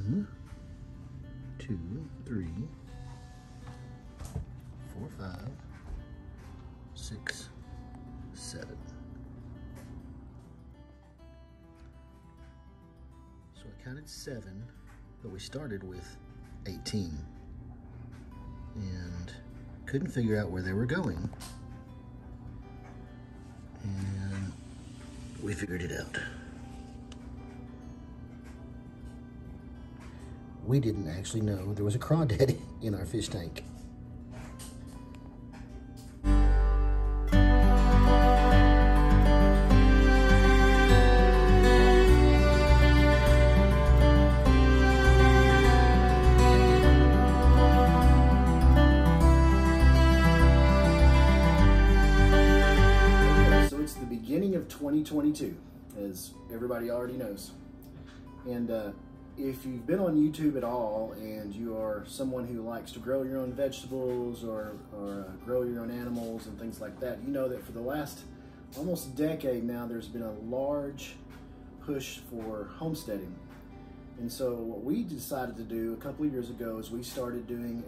1, 2, 3, 4, 5, 6, 7. So I counted 7, but we started with 18 and couldn't figure out where they were going. And we figured it out. We didn't actually know there was a crawdad in our fish tank. So it's the beginning of 2022, as everybody already knows. And if you've been on YouTube at all and you are someone who likes to grow your own vegetables or grow your own animals and things like that, you know that for the last almost decade now there's been a large push for homesteading. And so what we decided to do a couple of years ago is we started doing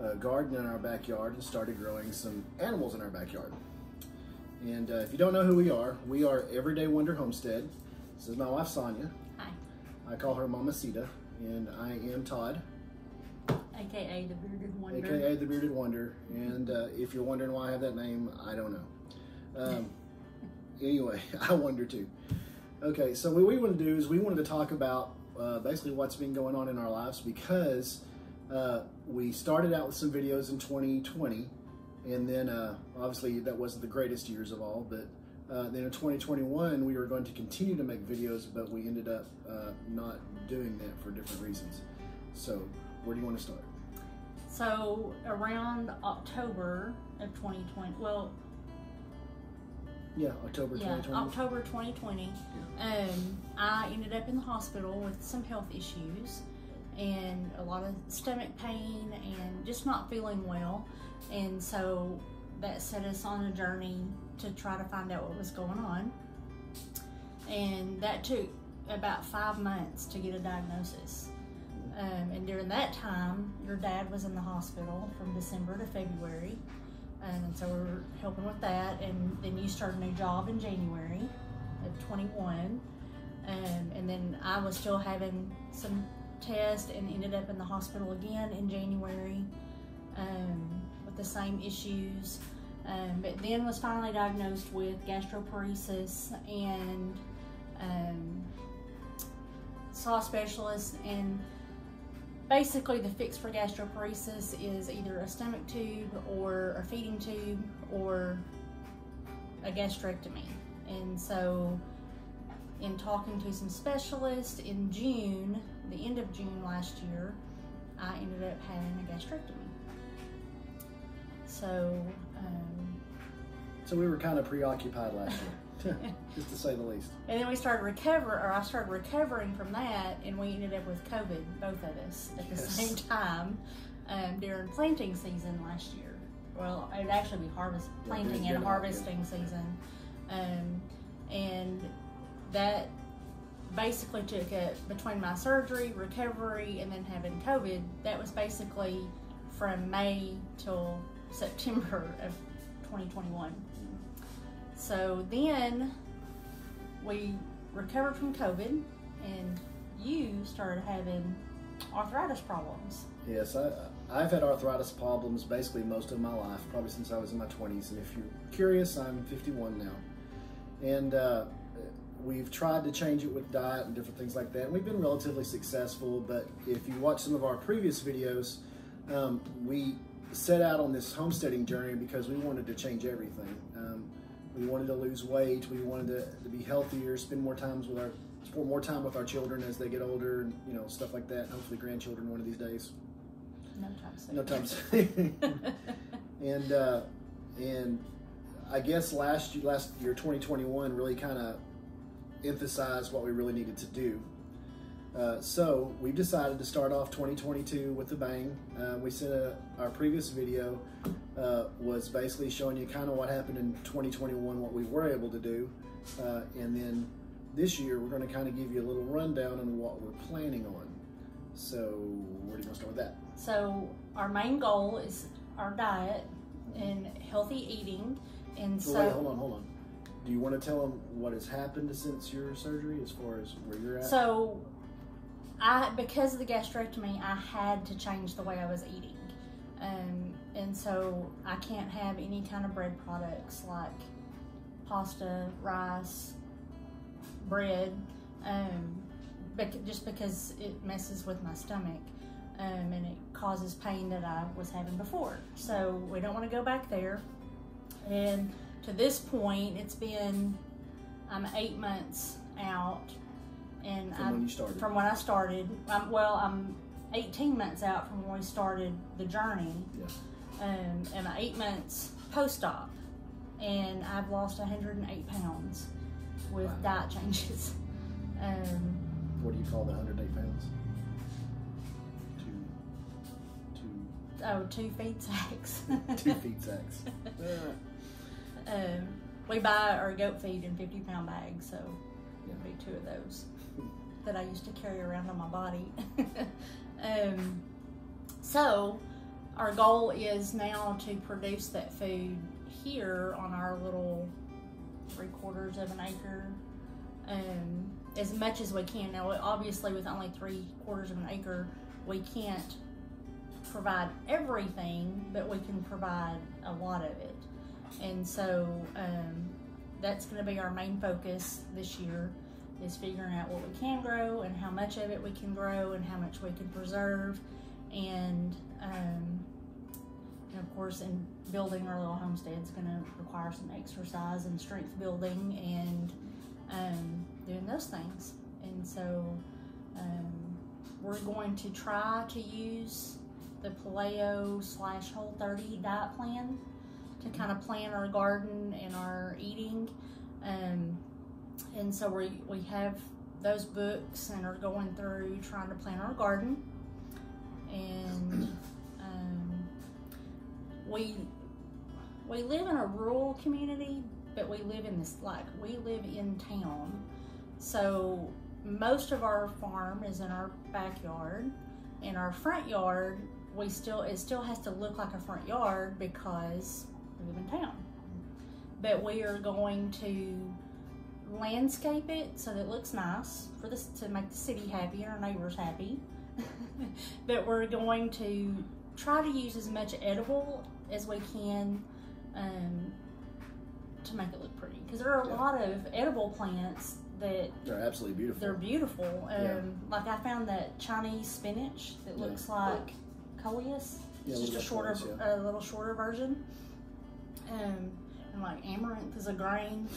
a garden in our backyard and started growing some animals in our backyard. And if you don't know who we are Everyday Wonder Homestead. This is my wife Sonia. I call her Mama Sita, and I am Todd. AKA the Bearded Wonder. AKA the Bearded Wonder, and if you're wondering why I have that name, I don't know. Anyway, I wonder too. Okay, so what we want to do is we wanted to talk about basically what's been going on in our lives, because we started out with some videos in 2020, and then obviously that wasn't the greatest years of all, but then in 2021 we were going to continue to make videos, but we ended up not doing that for different reasons. So where do you want to start? So around October of 2020, well, yeah, October 2020. October 2020, yeah. I ended up in the hospital with some health issues and a lot of stomach pain and just not feeling well. And so that set us on a journey to try to find out what was going on. And that took about 5 months to get a diagnosis. And during that time, your dad was in the hospital from December to February. And so we were helping with that. And then you started a new job in January of 21. And then I was still having some tests and ended up in the hospital again in January with the same issues. But then was finally diagnosed with gastroparesis and saw a specialist. And basically the fix for gastroparesis is either a stomach tube or a feeding tube or a gastrectomy. And so in talking to some specialists in June, the end of June last year, I ended up having a gastrectomy. So we were kind of preoccupied last year, just to say the least. And then we started I started recovering from that, and we ended up with COVID, both of us, at the same time during planting season last year. Well, it would actually be planting and harvesting season. And that basically took it between my surgery, recovery, and then having COVID. That was basically from May till September of 2021. So then we recovered from COVID, and you started having arthritis problems. Yes, I've had arthritis problems basically most of my life, probably since I was in my 20s. And if you're curious, I'm 51 now. And we've tried to change it with diet and different things like that. And we've been relatively successful, but if you watch some of our previous videos, we set out on this homesteading journey because we wanted to change everything. We wanted to lose weight. We wanted to be healthier, spend more time with our children as they get older, and stuff like that. Hopefully, grandchildren one of these days. No time soon. And I guess last year, 2021, really kind of emphasized what we really needed to do. So we decided to start off 2022 with a bang. We said our previous video was basically showing you kind of what happened in 2021, what we were able to do. And then this year, we're going to kind of give you a little rundown on what we're planning on. So where do you want to start with that? So our main goal is our diet and healthy eating. And so wait, hold on. Do you want to tell them what has happened since your surgery as far as where you're at? So because of the gastrectomy, I had to change the way I was eating. And so I can't have any kind of bread products like pasta, rice, bread, just because it messes with my stomach, and it causes pain that I was having before. So we don't want to go back there. And to this point, I'm 8 months out, and from when I started. I'm 18 months out from when we started the journey. Yeah. And I'm 8 months post-op, and I've lost 108 pounds with diet changes. What do you call the 108 pounds? Two feed sacks. 2 feed sacks. We buy our goat feed in 50-pound bags, so it'd be 2 of those that I used to carry around on my body. So our goal is now to produce that food here on our little 3/4 of an acre, as much as we can. Now, obviously, with only 3/4 of an acre, we can't provide everything, but we can provide a lot of it. And so that's going to be our main focus this year, is figuring out what we can grow and how much of it we can grow and how much we can preserve. And of course, in building our little homestead is going to require some exercise and strength building and doing those things. And so we're going to try to use the Paleo/Whole30 diet plan to kind of plan our garden and our eating. And so we have those books and are going through trying to plan our garden. And we live in a rural community, but we live in town. So most of our farm is in our backyard. In our front yard, it still has to look like a front yard because we live in town. But we are going to landscape it so that it looks nice to make the city happy and our neighbors happy. But we're going to try to use as much edible as we can to make it look pretty. Because there are a lot of edible plants that they're absolutely beautiful. They're beautiful. Like I found that Chinese spinach that looks like coleus. It's just a little shorter version. And like amaranth is a grain,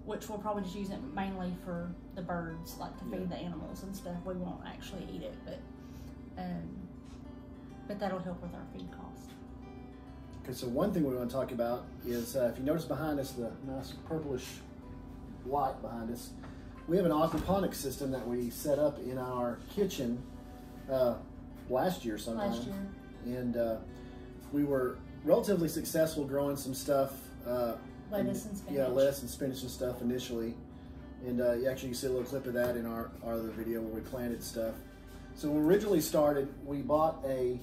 which we'll probably just use it mainly for the birds, like to feed the animals and stuff. We won't actually eat it, but that'll help with our feed cost. Okay, so one thing we want to talk about is if you notice behind us, the nice purplish light behind us, we have an aquaponics system that we set up in our kitchen last year sometime. And we were relatively successful growing some stuff. Lettuce and spinach. Yeah, lettuce and spinach and stuff initially. And you see a little clip of that in our other video where we planted stuff. So when we originally started, we bought a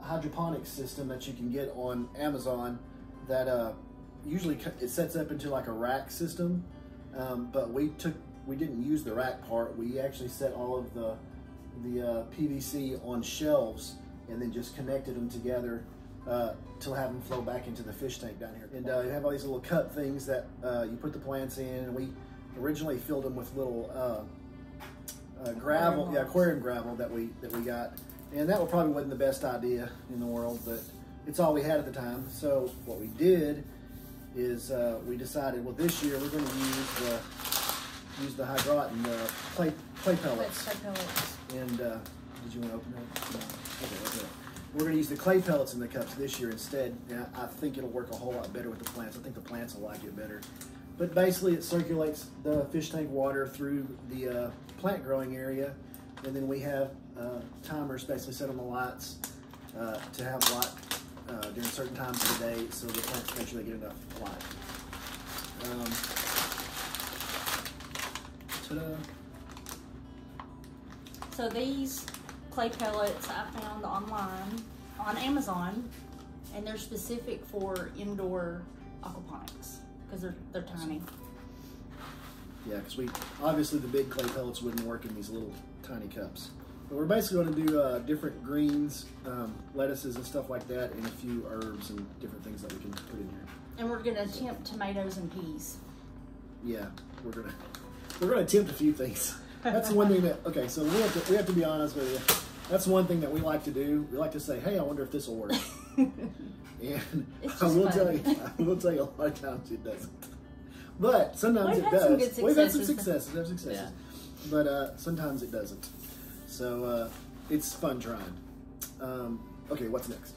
hydroponics system that you can get on Amazon that usually it sets up into like a rack system. But we didn't use the rack part. We actually set all of the PVC on shelves and then just connected them together to have them flow back into the fish tank down here. And you have all these little cup things that you put the plants in, and we originally filled them with little gravel, aquarium gravel that we got. And that probably wasn't the best idea in the world, but it's all we had at the time. So what we did is we decided, well, this year we're going to use the hydraulic and the clay pellets. And did you want to open that? No. Okay, open it. We're going to use the clay pellets in the cups this year instead. And I think it'll work a whole lot better with the plants. I think the plants will like it better. But basically, it circulates the fish tank water through the plant growing area, and then we have timers basically set on the lights to have light during certain times of the day, so the plants make sure they get enough light. Ta-da! So these clay pellets I found online on Amazon, and they're specific for indoor aquaponics because they're tiny. Yeah, because obviously the big clay pellets wouldn't work in these little tiny cups. But we're basically going to do different greens, lettuces and stuff like that, and a few herbs and different things that we can put in here. And we're going to attempt tomatoes and peas. Yeah, we're gonna attempt a few things. That's the one thing that, okay, so we have to be honest with you. That's one thing that we like to do. We like to say, hey, I wonder if this will work. And I will tell you a lot of times it doesn't. But sometimes it does. We've had some successes. Yeah. But sometimes it doesn't. So it's fun trying. Okay, what's next?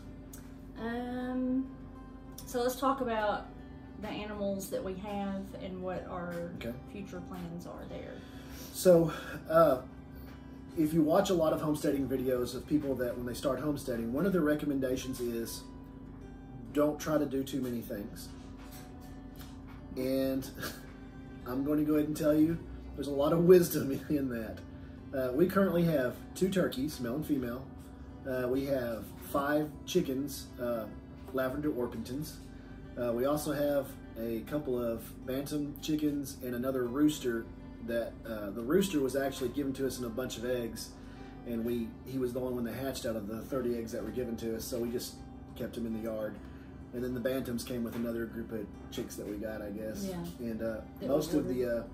So let's talk about the animals that we have and what our future plans are there. So, if you watch a lot of homesteading videos of people that when they start homesteading, one of their recommendations is don't try to do too many things. And I'm going to go ahead and tell you there's a lot of wisdom in that. We currently have 2 turkeys, male and female. We have 5 chickens, lavender Orpingtons. We also have a couple of bantam chickens and another rooster that the rooster was actually given to us in a bunch of eggs, and he was the only one that hatched out of the 30 eggs that were given to us, so we just kept him in the yard. And then the bantams came with another group of chicks that we got, I guess. Yeah. And most of the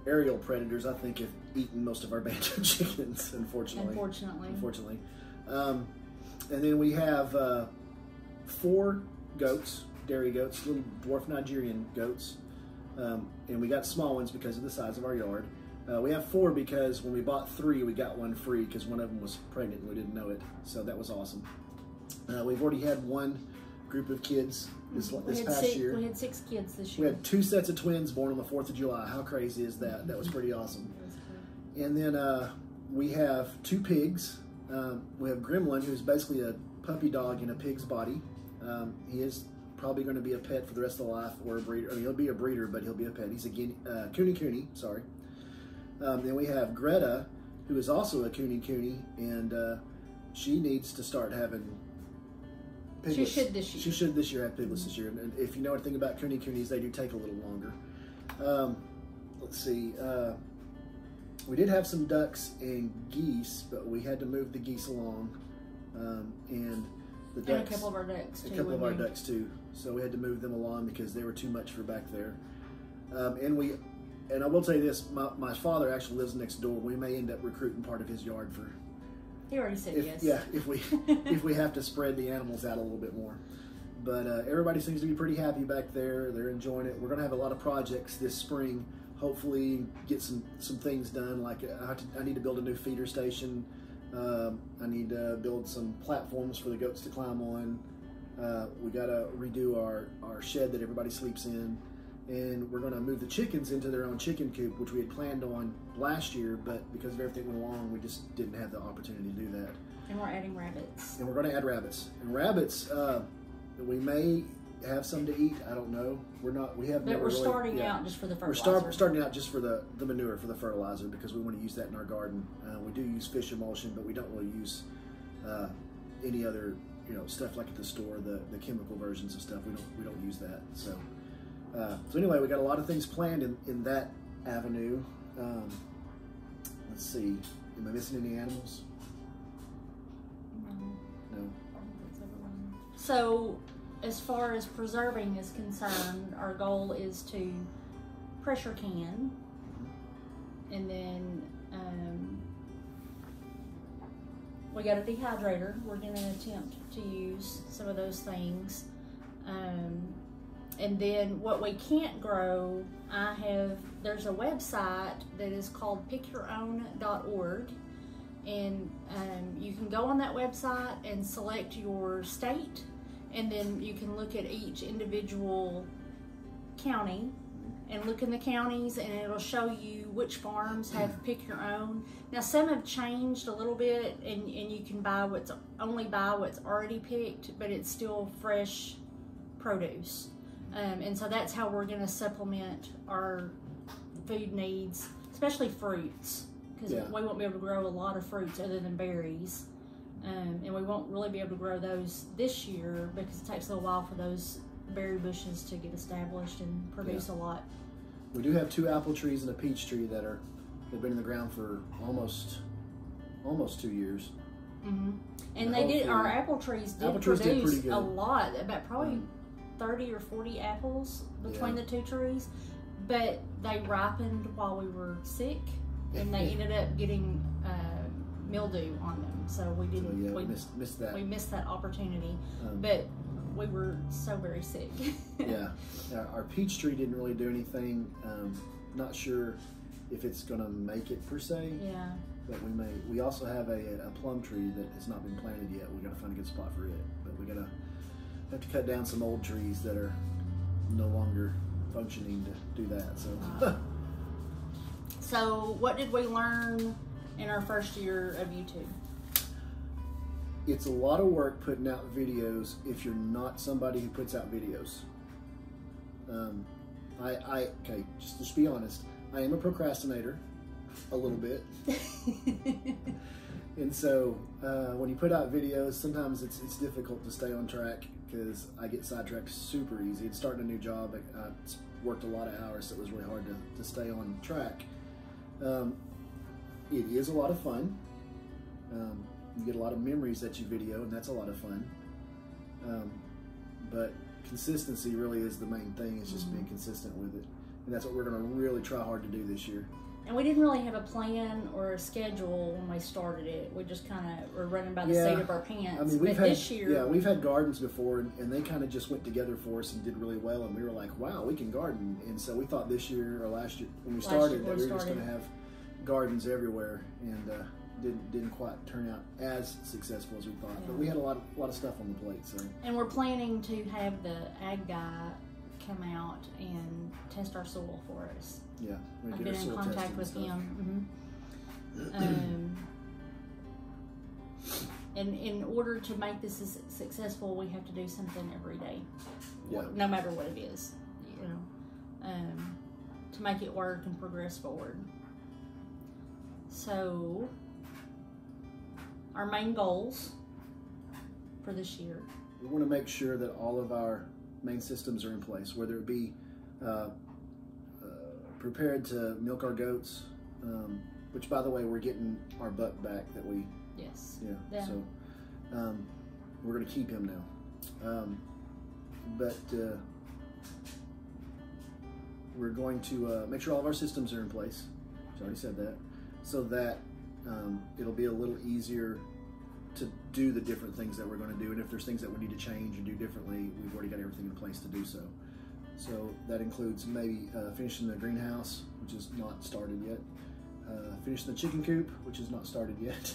aerial predators, I think, have eaten most of our bantam chickens, unfortunately. And then we have 4 goats, dairy goats, little dwarf Nigerian goats. And we got small ones because of the size of our yard. We have 4 because when we bought 3, we got 1 free because one of them was pregnant and we didn't know it. So that was awesome. We've already had 1 group of kids this past year. We had 6 kids this year. We had 2 sets of twins born on the 4th of July. How crazy is that? That was pretty awesome. And then we have 2 pigs. We have Gremlin, who's basically a puppy dog in a pig's body. He is probably going to be a pet for the rest of the life, or a breeder. I mean, he'll be a breeder, but he'll be a pet. He's a Cooney, sorry. Then we have Greta, who is also a Cooney, and she needs to start having piglets. She should this year. She should this year have piglets this year. And if you know anything about Coonies, they do take a little longer. Let's see. We did have some ducks and geese, but we had to move the geese along. And the ducks, and a couple of our ducks too. So we had to move them along because they were too much for back there. And I will tell you this: my father actually lives next door. We may end up recruiting part of his yard for. He already said yes. Yeah, if we have to spread the animals out a little bit more. But everybody seems to be pretty happy back there. They're enjoying it. We're going to have a lot of projects this spring. Hopefully, get some things done. Like I need to build a new feeder station. I need to build some platforms for the goats to climb on. We got to redo our shed that everybody sleeps in. And we're going to move the chickens into their own chicken coop, which we had planned on last year, but because of everything went along, we just didn't have the opportunity to do that. And we're adding rabbits. And we're going to add rabbits. And rabbits, we may have some to eat. I don't know. But we're starting out just for the fertilizer. We're starting out just for the manure, for the fertilizer, because we want to use that in our garden. We do use fish emulsion, but we don't really use any other stuff like at the store, the chemical versions of stuff. We don't use that. So anyway, we got a lot of things planned in that avenue. Let's see. Am I missing any animals? No. So, as far as preserving is concerned, our goal is to pressure can, and then we got a dehydrator. We're going to attempt to use some of those things. And then what we can't grow, there's a website that is called pickyourown.org, and you can go on that website and select your state, and then you can look at each individual county and look in the counties, and it'll show you which farms have pick your own. Now some have changed a little bit, and you can only buy what's already picked, but it's still fresh produce. And so that's how we're going to supplement our food needs, especially fruits, because we won't be able to grow a lot of fruits other than berries. And we won't really be able to grow those this year because it takes a little while for those berry bushes to get established and produce a lot. We do have 2 apple trees and a peach tree they've been in the ground for almost 2 years. Mm-hmm. And our apple trees did produce a lot, about probably 30 or 40 apples between the 2 trees, but they ripened while we were sick, and they ended up getting mildew on them. So we didn't. We missed that. We missed that opportunity, but we were so very sick. Our peach tree didn't really do anything. Not sure if it's going to make it per se. Yeah. But we also have a plum tree that has not been planted yet. We got to find a good spot for it. But we have to cut down some old trees that are no longer functioning to do that. So. So what did we learn in our first year of YouTube? It's a lot of work putting out videos if you're not somebody who puts out videos. Okay, just to be honest, I am a procrastinator, a little bit. And so when you put out videos, sometimes it's difficult to stay on track because I get sidetracked super easy. It's starting a new job. I worked a lot of hours, so it was really hard to stay on track. It is a lot of fun. You get a lot of memories that you video, and that's a lot of fun. But consistency really is the main thing. It's just being consistent with it. And that's what we're going to really try hard to do this year. And we didn't really have a plan or a schedule when we started it. We just kind of were running by the seat of our pants. I mean, we've had gardens before, and they kind of just went together for us and did really well. And we were like, wow, we can garden. And so we thought this year or last year when we started that we were just going to have gardens everywhere, and didn't quite turn out as successful as we thought. Yeah. But we had a lot of stuff on the plate. So. And we're planning to have the ag guy come out and test our soil for us. Yeah, I've been in contact with him. Mm-hmm. And in order to make this successful, we have to do something every day, no matter what it is, to make it work and progress forward. So, our main goals for this year. We want to make sure that all of our main systems are in place, whether it be prepared to milk our goats, which, by the way, we're getting our buck back that we... Yes. Yeah. So, we're going to keep him now. But we're going to make sure all of our systems are in place. I already said that. So that it'll be a little easier to do the different things that we're going to do. And if there's things that we need to change and do differently, we've already got everything in place to do so. So that includes maybe finishing the greenhouse, which is not started yet. Finishing the chicken coop, which is not started yet.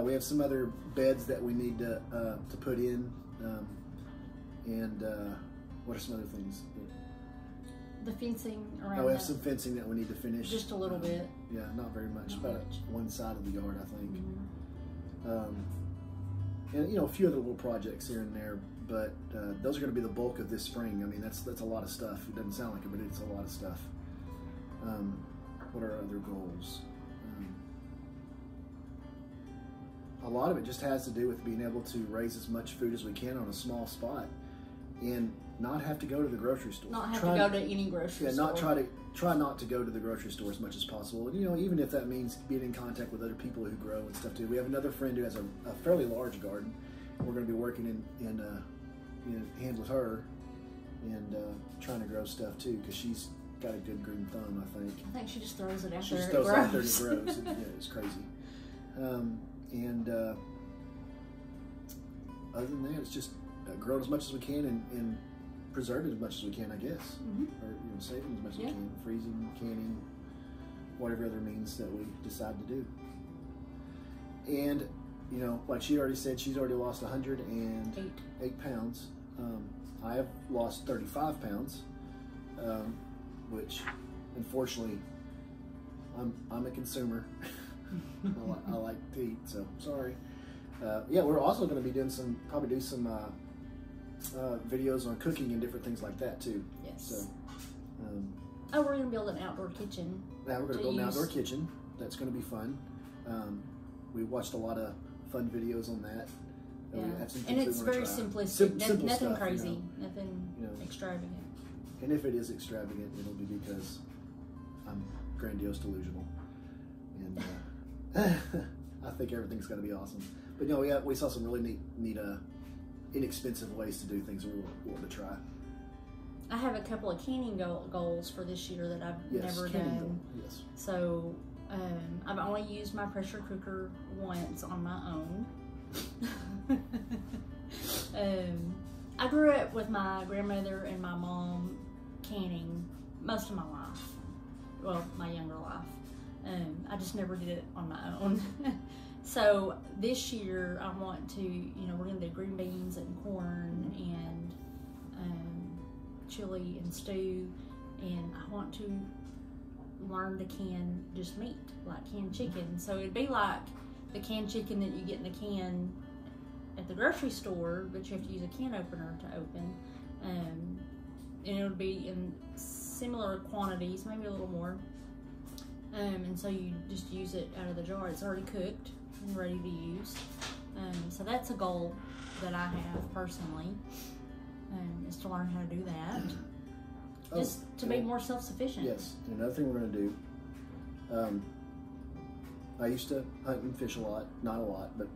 We have some other beds that we need to put in. And what are some other things? The fencing around. We have some fencing that we need to finish. Just a little bit. Yeah, not very much. About one side of the yard, I think. Mm-hmm. And a few other little projects here and there, but those are going to be the bulk of this spring. I mean, that's a lot of stuff. It doesn't sound like it, but it's a lot of stuff. What are our other goals? A lot of it just has to do with being able to raise as much food as we can on a small spot, and not have to go to the grocery store. Not have to go to any grocery store. Try not to go to the grocery store as much as possible. Even if that means being in contact with other people who grow and stuff too. We have another friend who has a fairly large garden. We're going to be working in hand with her and trying to grow stuff too, because she's got a good green thumb, I think. I think she just throws it out there. She just throws it out there and it grows. It's crazy. Other than that, it's just growing as much as we can and preserve it as much as we can, I guess. Mm-hmm. Or saving as much as we can, freezing, canning, whatever other means that we decide to do. And like she already said, she's already lost 108 pounds. I have lost 35 pounds, which unfortunately I'm a consumer. I like to eat, so sorry. We're also going to be doing some videos on cooking and different things like that too. Yes. So, we're going to build an outdoor kitchen. Yeah, we're going to build an outdoor kitchen. that's going to be fun. We watched a lot of fun videos on that. Yeah. We have some and things it's we wanna very try. simplistic. Simple Nothing stuff, crazy, nothing extravagant. And if it is extravagant, it'll be because I'm grandiose delusional. And I think everything's going to be awesome. But no, we saw some really neat inexpensive ways to do things we want to try. I have a couple of canning goals for this year that I've never done. Yes. So I've only used my pressure cooker once on my own. I grew up with my grandmother and my mom canning most of my life. Well, my younger life. I just never did it on my own. So this year I want to, we're going to do green beans and corn and chili and stew, and I want to learn to can just meat, like canned chicken. So it'd be like the canned chicken that you get in a can at the grocery store, but you have to use a can opener to open. And it would be in similar quantities, maybe a little more. And so you just use it out of the jar. It's already cooked and ready to use. So that's a goal that I have personally, is to learn how to do that. Just to be more self-sufficient. Yes. And another thing we're going to do, I used to hunt and fish a lot. Not a lot, but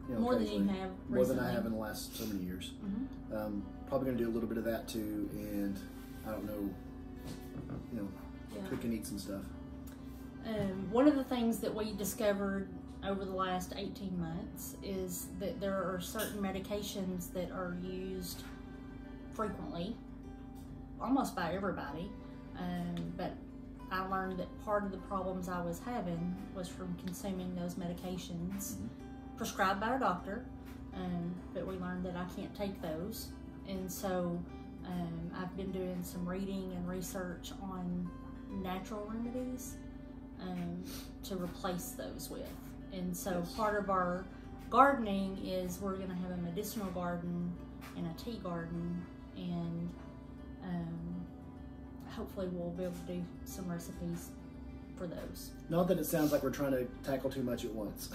more than you have recently. More than I have in the last so many years. Mm-hmm. Probably going to do a little bit of that too, and I don't know, cook and eat some stuff. One of the things that we discovered over the last 18 months is that there are certain medications that are used frequently, almost by everybody, but I learned that part of the problems I was having was from consuming those medications prescribed by a doctor, but we learned that I can't take those, and so I've been doing some reading and research on natural remedies to replace those with. And so part of our gardening is we're going to have a medicinal garden and a tea garden, and hopefully we'll be able to do some recipes for those. Not that it sounds like we're trying to tackle too much at once.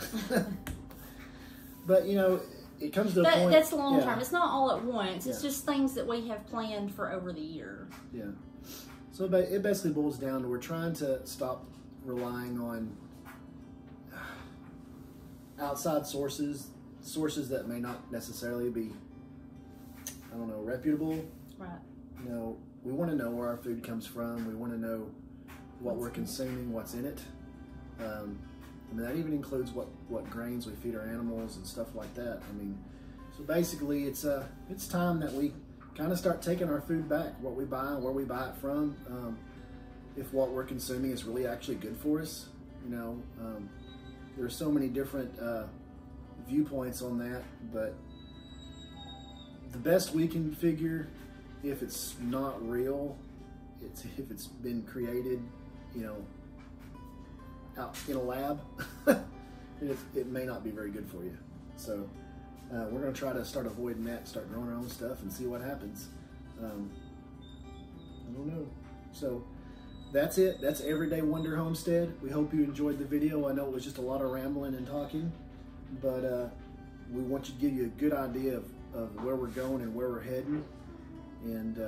But it comes to a point. That's long term. It's not all at once. It's just things that we have planned for over the year. Yeah. So it basically boils down to we're trying to stop relying on outside sources that may not necessarily be, reputable. Right. We want to know where our food comes from. We want to know what we're consuming, what's in it. That even includes what grains we feed our animals and stuff like that. So basically it's time that we kind of start taking our food back, what we buy and where we buy it from. If what we're consuming is really actually good for us. There are so many different viewpoints on that, but the best we can figure, if it's not real, if it's been created, out in a lab, it may not be very good for you. So we're going to try to start avoiding that, start growing our own stuff, and see what happens. I don't know. So that's it. That's Everyday Wonder Homestead. We hope you enjoyed the video. I know it was just a lot of rambling and talking, but we want to give you a good idea of where we're going and where we're heading. And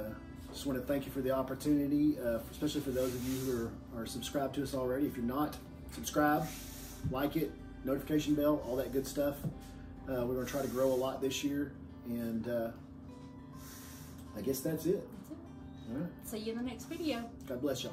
just want to thank you for the opportunity, especially for those of you who are subscribed to us already. If you're not, subscribe, like it, notification bell, all that good stuff. We're going to try to grow a lot this year, and I guess that's it. All right. See you in the next video. God bless y'all.